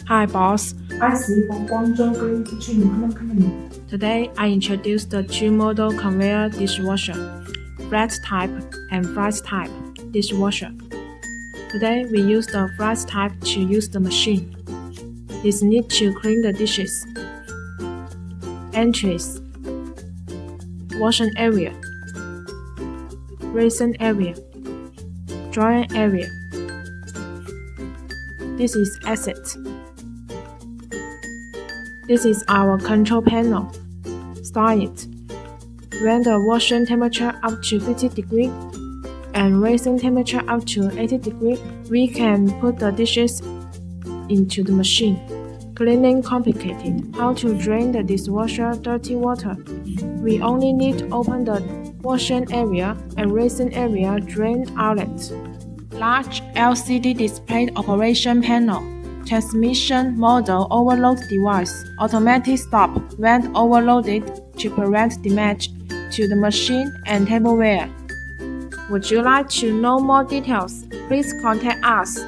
Hi, boss. I see from Guangzhou Green Kitchen Company. Today, I introduced the two-model conveyor dishwasher, flat type and flat type dishwasher. Today, we use the flat type to use the machine. This need to clean the dishes. Entries: washing area, rinsing area, drying area. This is asset. This is our control panel. Start it. When the washing temperature up to 50 degrees and rinsing temperature up to 80 degrees, we can put the dishes into the machine. Cleaning complicated. How to drain the dishwasher dirty water? We only need to open the washing area and rinsing area drain outlet. Large LCD display operation panel. Transmission model overload device. Automatic stop when overloaded to prevent damage to the machine and tableware. Would you like to know more details? Please contact us.